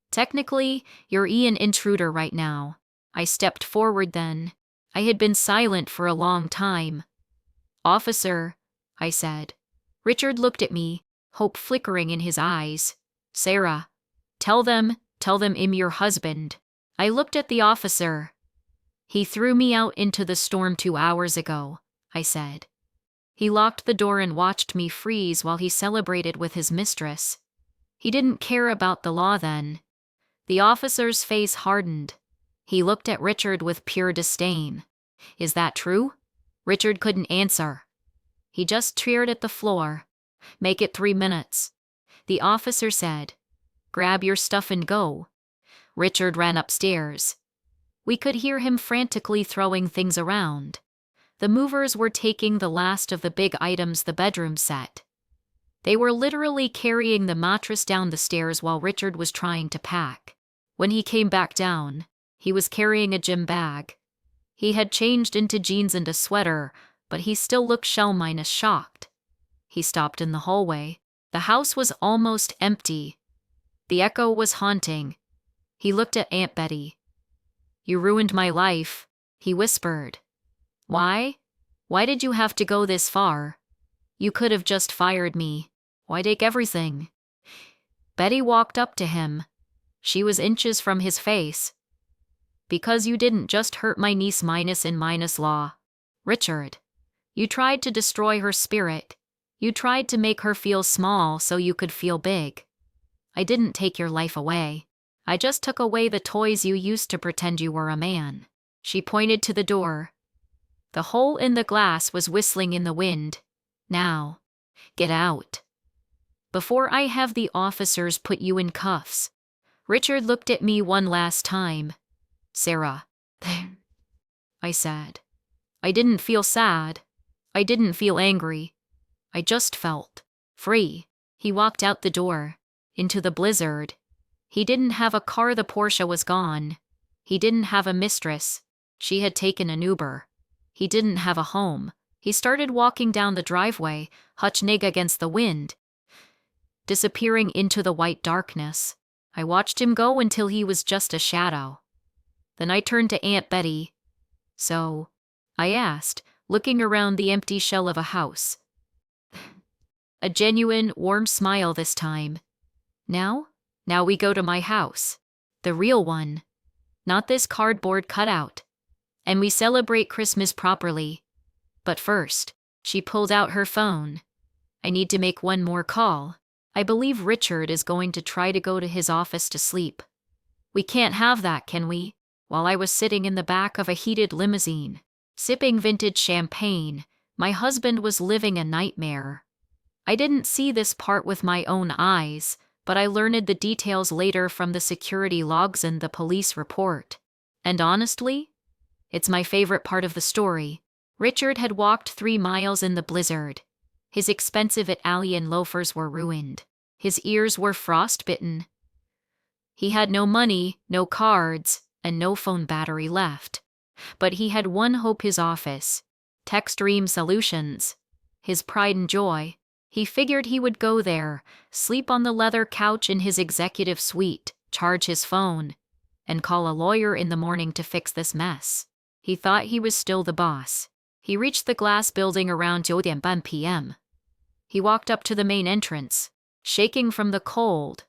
Technically, you're an intruder right now. I stepped forward then. I had been silent for a long time. Officer, I said. Richard looked at me, hope flickering in his eyes. Sarah, tell them I'm your husband. I looked at the officer. He threw me out into the storm 2 hours ago, I said. He locked the door and watched me freeze while he celebrated with his mistress. He didn't care about the law then. The officer's face hardened. He looked at Richard with pure disdain. Is that true? Richard couldn't answer. He just stared at the floor. Make it 3 minutes. The officer said. Grab your stuff and go. Richard ran upstairs. We could hear him frantically throwing things around. The movers were taking the last of the big items the bedroom set. They were literally carrying the mattress down the stairs while Richard was trying to pack. When he came back down, he was carrying a gym bag. He had changed into jeans and a sweater, but he still looked shocked. He stopped in the hallway. The house was almost empty. The echo was haunting. He looked at Aunt Betty. You ruined my life, he whispered. Why? Why did you have to go this far? You could have just fired me. Why take everything? Betty walked up to him. She was inches from his face. Because you didn't just hurt my niece minus law. Richard. You tried to destroy her spirit. You tried to make her feel small so you could feel big. I didn't take your life away. I just took away the toys you used to pretend you were a man. She pointed to the door. The hole in the glass was whistling in the wind. Now, get out. Before I have the officers put you in cuffs. Richard looked at me one last time. Sarah. I said. I didn't feel sad. I didn't feel angry. I just felt free. He walked out the door, into the blizzard. He didn't have a car, the Porsche was gone. He didn't have a mistress. She had taken an Uber. He didn't have a home. He started walking down the driveway, hutchnig against the wind, disappearing into the white darkness. I watched him go until he was just a shadow. Then I turned to Aunt Betty. So, I asked, looking around the empty shell of a house. A genuine, warm smile this time. Now we go to my house. The real one. Not this cardboard cutout. And we celebrate Christmas properly. But first, she pulled out her phone. I need to make one more call. I believe Richard is going to try to go to his office to sleep. We can't have that, can we? While I was sitting in the back of a heated limousine, sipping vintage champagne, my husband was living a nightmare. I didn't see this part with my own eyes, but I learned the details later from the security logs and the police report. And honestly, it's my favorite part of the story. Richard had walked 3 miles in the blizzard. His expensive Italian loafers were ruined. His ears were frostbitten. He had no money, no cards, and no phone battery left. But he had one hope: his office. Techstream Solutions. His pride and joy. He figured he would go there, sleep on the leather couch in his executive suite, charge his phone, and call a lawyer in the morning to fix this mess. He thought he was still the boss. He reached the glass building around 9:30 p.m. He walked up to the main entrance, shaking from the cold,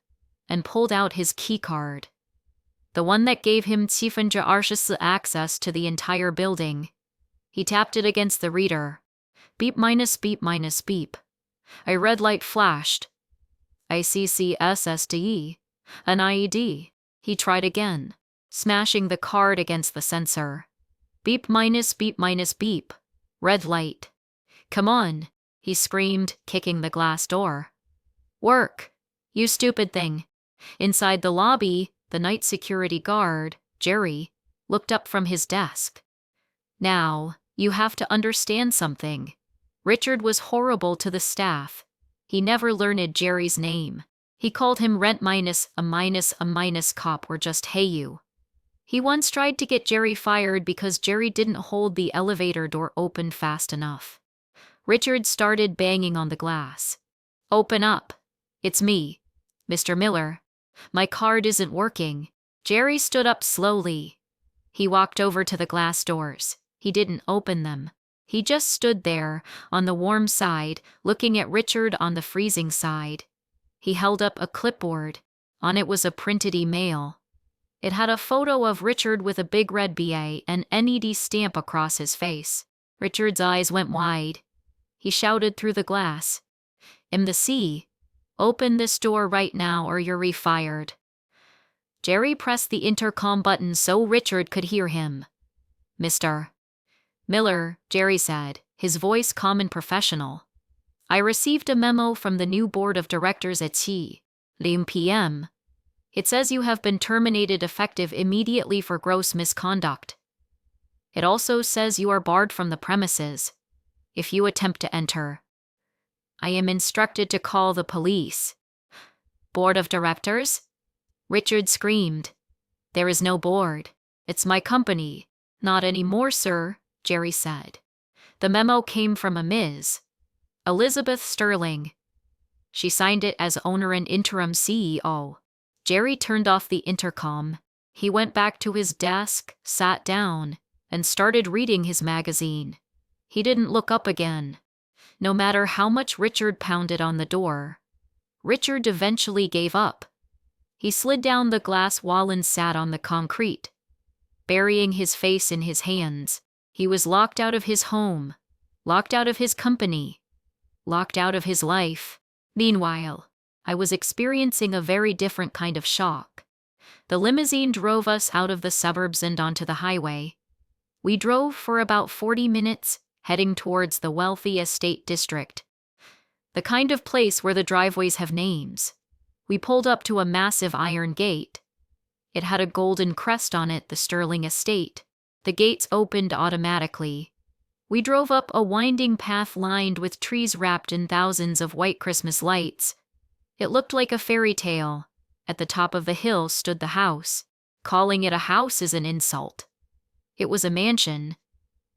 and pulled out his keycard. The one that gave him Tiefengearsches access to the entire building. He tapped it against the reader. Beep minus beep minus beep. A red light flashed. ICCSSDE. An IED. He tried again, smashing the card against the sensor. Beep minus beep minus beep. Red light. Come on, he screamed, kicking the glass door. Work, you stupid thing. Inside the lobby, the night security guard, Jerry, looked up from his desk. Now, you have to understand something. Richard was horrible to the staff. He never learned Jerry's name. He called him rent minus a cop, or just hey you. He once tried to get Jerry fired because Jerry didn't hold the elevator door open fast enough. Richard started banging on the glass. Open up. It's me, Mr. Miller. My card isn't working. Jerry stood up slowly. He walked over to the glass doors. He didn't open them. He just stood there, on the warm side, looking at Richard on the freezing side. He held up a clipboard. On it was a printed email. It had a photo of Richard with a big red BA and NED stamp across his face. Richard's eyes went wide. He shouted through the glass. MC, open this door right now or you're refired. Jerry pressed the intercom button so Richard could hear him. Mr. Miller, Jerry said, his voice calm and professional. I received a memo from the new board of directors at 9 p.m. It says you have been terminated effective immediately for gross misconduct. It also says you are barred from the premises if you attempt to enter. I am instructed to call the police. Board of directors? Richard screamed. There is no board. It's my company. Not anymore, sir, Jerry said. The memo came from a Ms. Elizabeth Sterling. She signed it as owner and interim CEO. Jerry turned off the intercom. He went back to his desk, sat down, and started reading his magazine. He didn't look up again. No matter how much Richard pounded on the door, Richard eventually gave up. He slid down the glass wall and sat on the concrete, burying his face in his hands. He was locked out of his home, locked out of his company, locked out of his life. Meanwhile, I was experiencing a very different kind of shock. The limousine drove us out of the suburbs and onto the highway. We drove for about 40 minutes, heading towards the wealthy estate district. The kind of place where the driveways have names. We pulled up to a massive iron gate. It had a golden crest on it, the Sterling Estate. The gates opened automatically. We drove up a winding path lined with trees wrapped in thousands of white Christmas lights. It looked like a fairy tale. At the top of the hill stood the house. Calling it a house is an insult. It was a mansion.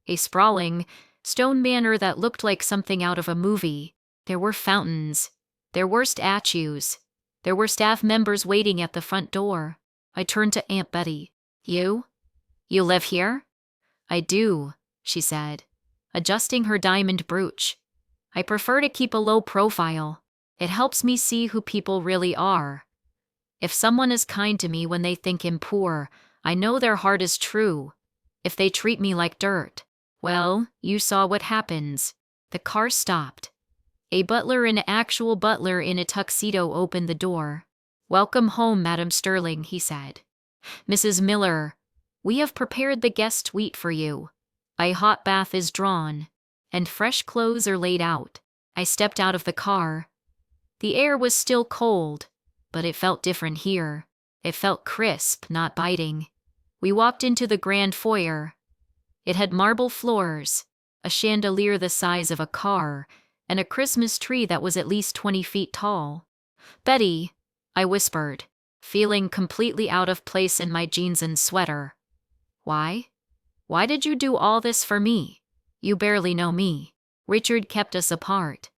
A sprawling, stone manor that looked like something out of a movie. There were fountains. There were statues. There were staff members waiting at the front door. I turned to Aunt Betty. You? You live here? I do, she said, adjusting her diamond brooch. I prefer to keep a low profile. It helps me see who people really are. If someone is kind to me when they think I'm poor, I know their heart is true. If they treat me like dirt, well, you saw what happens. The car stopped. A butler, an actual butler in a tuxedo, opened the door. Welcome home, Madam Sterling, he said. Mrs. Miller, we have prepared the guest suite for you. A hot bath is drawn, and fresh clothes are laid out. I stepped out of the car. The air was still cold, but it felt different here. It felt crisp, not biting. We walked into the grand foyer. It had marble floors, a chandelier the size of a car, and a Christmas tree that was at least 20 feet tall. Betty, I whispered, feeling completely out of place in my jeans and sweater. Why? Why did you do all this for me? You barely know me. Richard kept us apart.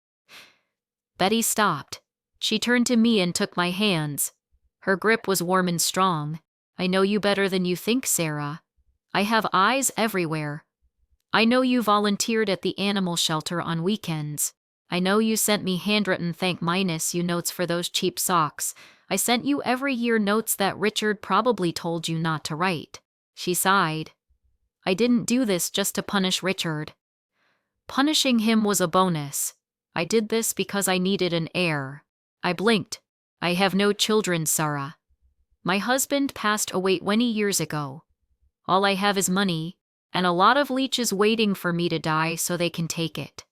Betty stopped. She turned to me and took my hands. Her grip was warm and strong. I know you better than you think, Sarah. I have eyes everywhere. I know you volunteered at the animal shelter on weekends. I know you sent me handwritten thank-you notes for those cheap socks. I sent you every year notes that Richard probably told you not to write. She sighed. I didn't do this just to punish Richard. Punishing him was a bonus. I did this because I needed an heir. I blinked. I have no children, Sarah. My husband passed away 20 years ago. All I have is money, and a lot of leeches waiting for me to die so they can take it.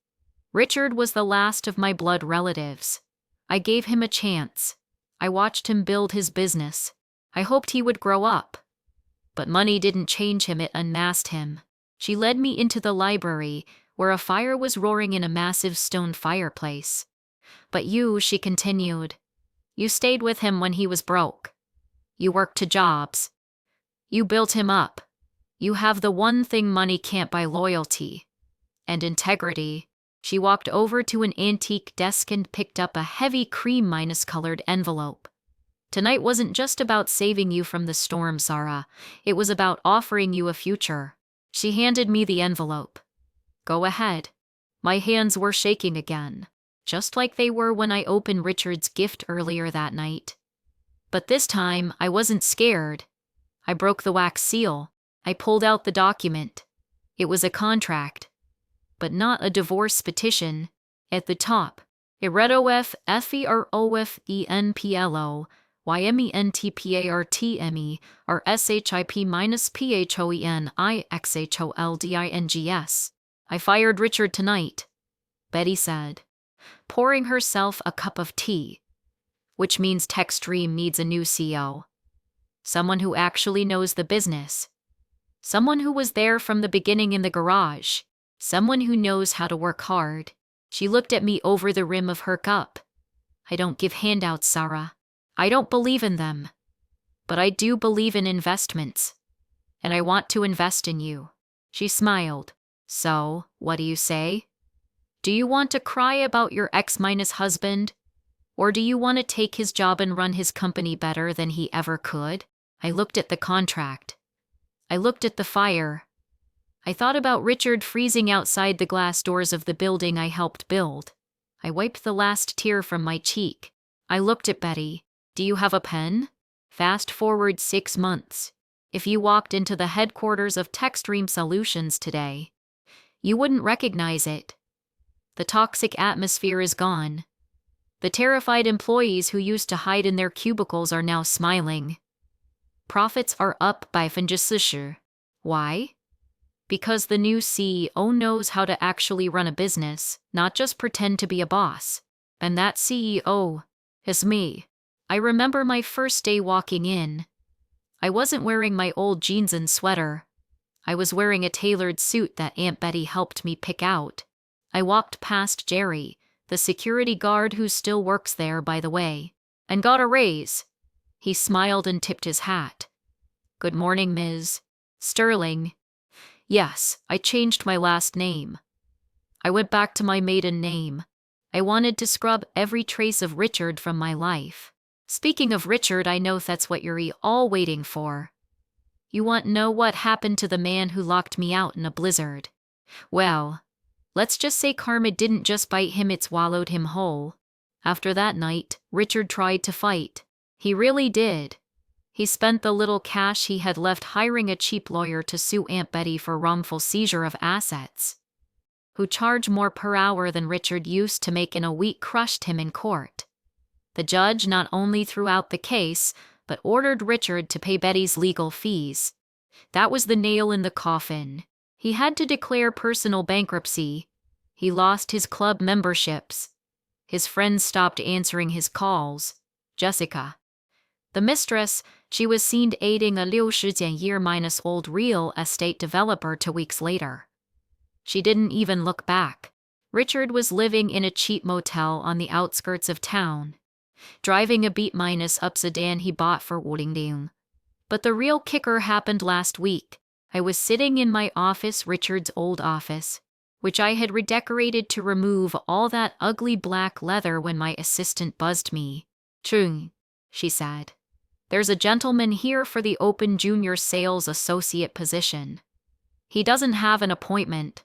Richard was the last of my blood relatives. I gave him a chance. I watched him build his business. I hoped he would grow up. But money didn't change him, it unmasked him. She led me into the library, where a fire was roaring in a massive stone fireplace. But you, she continued, you stayed with him when he was broke. You worked 2 jobs. You built him up. You have the one thing money can't buy: loyalty and integrity. She walked over to an antique desk and picked up a heavy cream-colored envelope. Tonight wasn't just about saving you from the storm, Sarah. It was about offering you a future. She handed me the envelope. Go ahead. My hands were shaking again, just like they were when I opened Richard's gift earlier that night. But this time, I wasn't scared. I broke the wax seal. I pulled out the document. It was a contract, but not a divorce petition. At the top, it read OFFEROFENPLO YMENTPARTME or SHIP-PHOENIXHOLDINGS. I fired Richard tonight, Betty said, pouring herself a cup of tea, which means Techstream needs a new CEO. Someone who actually knows the business. Someone who was there from the beginning in the garage. Someone who knows how to work hard. She looked at me over the rim of her cup. I don't give handouts, Sarah. I don't believe in them. But I do believe in investments. And I want to invest in you. She smiled. So, what do you say? Do you want to cry about your ex-husband? Or do you want to take his job and run his company better than he ever could? I looked at the contract. I looked at the fire. I thought about Richard freezing outside the glass doors of the building I helped build. I wiped the last tear from my cheek. I looked at Betty. Do you have a pen? Fast forward 6 months. If you walked into the headquarters of Techstream Solutions today, you wouldn't recognize it. The toxic atmosphere is gone. The terrified employees who used to hide in their cubicles are now smiling. Profits are up by 40%. Why? Because the new CEO knows how to actually run a business, not just pretend to be a boss. And that CEO is me. I remember my first day walking in. I wasn't wearing my old jeans and sweater. I was wearing a tailored suit that Aunt Betty helped me pick out. I walked past Jerry, the security guard who still works there, by the way, and got a raise. He smiled and tipped his hat. Good morning, Ms. Sterling. Yes, I changed my last name. I went back to my maiden name. I wanted to scrub every trace of Richard from my life. Speaking of Richard, I know that's what you're all waiting for. You want to know what happened to the man who locked me out in a blizzard? Well, let's just say karma didn't just bite him, it swallowed him whole. After that night, Richard tried to fight. He really did. He spent the little cash he had left hiring a cheap lawyer to sue Aunt Betty for wrongful seizure of assets. Who charged more per hour than Richard used to make in a week, crushed him in court. The judge not only threw out the case, but ordered Richard to pay Betty's legal fees. That was the nail in the coffin. He had to declare personal bankruptcy. He lost his club memberships. His friends stopped answering his calls. Jessica, the mistress, she was seen aiding a 60-year-old real estate developer 2 weeks later. She didn't even look back. Richard was living in a cheap motel on the outskirts of town, driving a beat-up sedan he bought for Woodingding. But the real kicker happened last week. I was sitting in my office, Richard's old office, which I had redecorated to remove all that ugly black leather, when my assistant buzzed me. Chung, she said. There's a gentleman here for the open junior sales associate position. He doesn't have an appointment,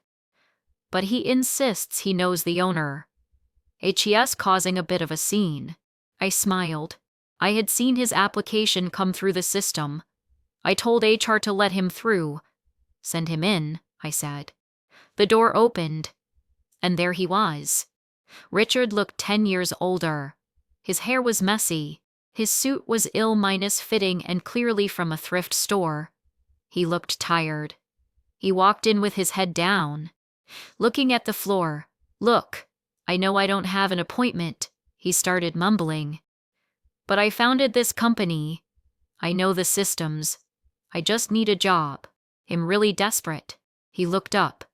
but he insists he knows the owner. HES causing a bit of a scene. I smiled. I had seen his application come through the system. I told HR to let him through. Send him in, I said. The door opened, and there he was. Richard looked 10 years older. His hair was messy. His suit was ill-fitting and clearly from a thrift store. He looked tired. He walked in with his head down, looking at the floor. Look, I know I don't have an appointment, he started mumbling. But I founded this company. I know the systems. I just need a job. I'm really desperate. He looked up.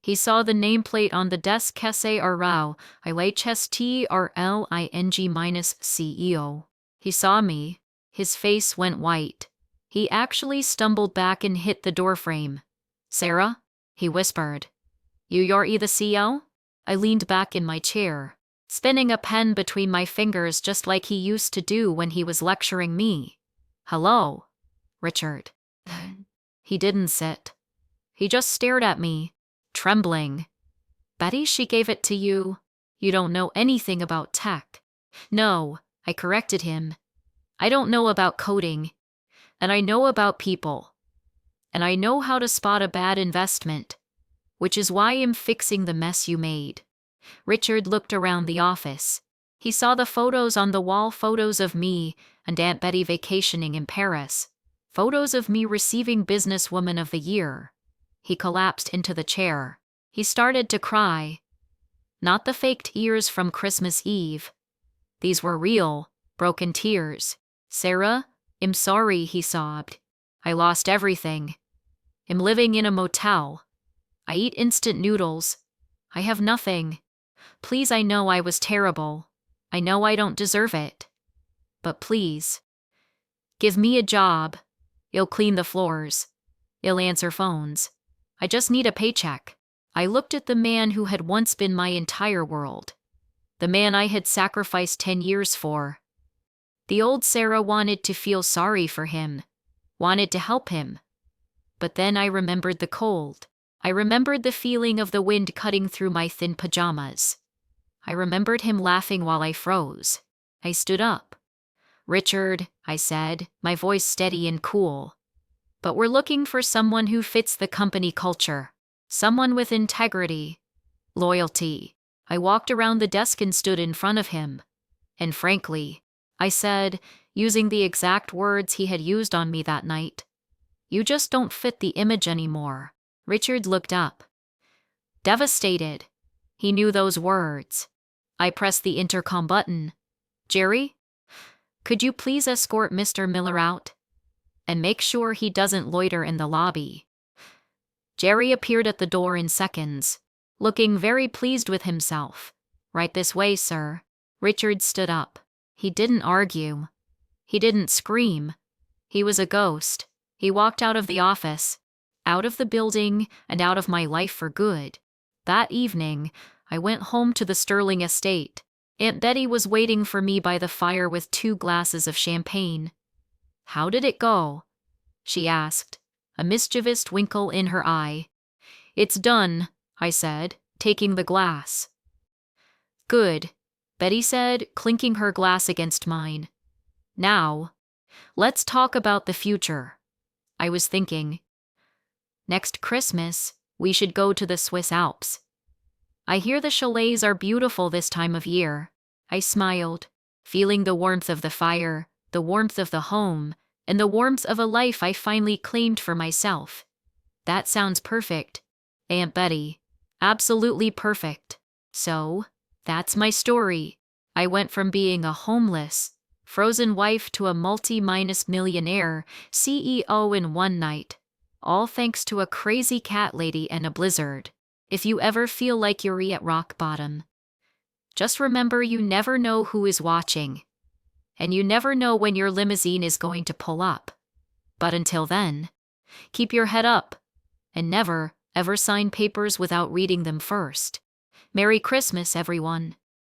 He saw the nameplate on the desk, Kesarao, IHSTRLING-CEO. He saw me. His face went white. He actually stumbled back and hit the doorframe. Sarah? He whispered. You're the CEO? I leaned back in my chair, spinning a pen between my fingers just like he used to do when he was lecturing me. Hello, Richard. He didn't sit. He just stared at me, trembling. Betty, she gave it to you. You don't know anything about tech. No, I corrected him. I don't know about coding. And I know about people. And I know how to spot a bad investment, which is why I'm fixing the mess you made. Richard looked around the office. He saw the photos on the wall, photos of me and Aunt Betty vacationing in Paris, photos of me receiving Businesswoman of the Year. He collapsed into the chair. He started to cry. Not the faked tears from Christmas Eve. These were real, broken tears. Sarah, I'm sorry, he sobbed. I lost everything. I'm living in a motel. I eat instant noodles. I have nothing. Please, I know I was terrible. I know I don't deserve it. But please, give me a job. I'll clean the floors. I'll answer phones. I just need a paycheck. I looked at the man who had once been my entire world. The man I had sacrificed 10 years for. The old Sarah wanted to feel sorry for him, wanted to help him. But then I remembered the cold. I remembered the feeling of the wind cutting through my thin pajamas. I remembered him laughing while I froze. I stood up. Richard, I said, my voice steady and cool. But we're looking for someone who fits the company culture. Someone with integrity, loyalty, I walked around the desk and stood in front of him. And frankly, I said, using the exact words he had used on me that night, "You just don't fit the image anymore." Richard looked up. Devastated. He knew those words. I pressed the intercom button. "Jerry, could you please escort Mr. Miller out? And make sure he doesn't loiter in the lobby." Jerry appeared at the door in seconds, looking very pleased with himself. "Right this way, sir." Richard stood up. He didn't argue. He didn't scream. He was a ghost. He walked out of the office, out of the building, and out of my life for good. That evening, I went home to the Sterling estate. Aunt Betty was waiting for me by the fire with 2 glasses of champagne. "How did it go?" she asked, a mischievous twinkle in her eye. "It's done," I said, taking the glass. "Good," Betty said, clinking her glass against mine. "Now, let's talk about the future." I was thinking, next Christmas, we should go to the Swiss Alps. I hear the chalets are beautiful this time of year. I smiled, feeling the warmth of the fire, the warmth of the home, and the warmth of a life I finally claimed for myself. "That sounds perfect, Aunt Betty. Absolutely perfect." So, that's my story. I went from being a homeless, frozen wife to a multi-millionaire CEO in one night. All thanks to a crazy cat lady and a blizzard. If you ever feel like you're at rock bottom, just remember you never know who is watching. And you never know when your limousine is going to pull up. But until then, keep your head up. And never, ever sign papers without reading them first. Merry Christmas, everyone.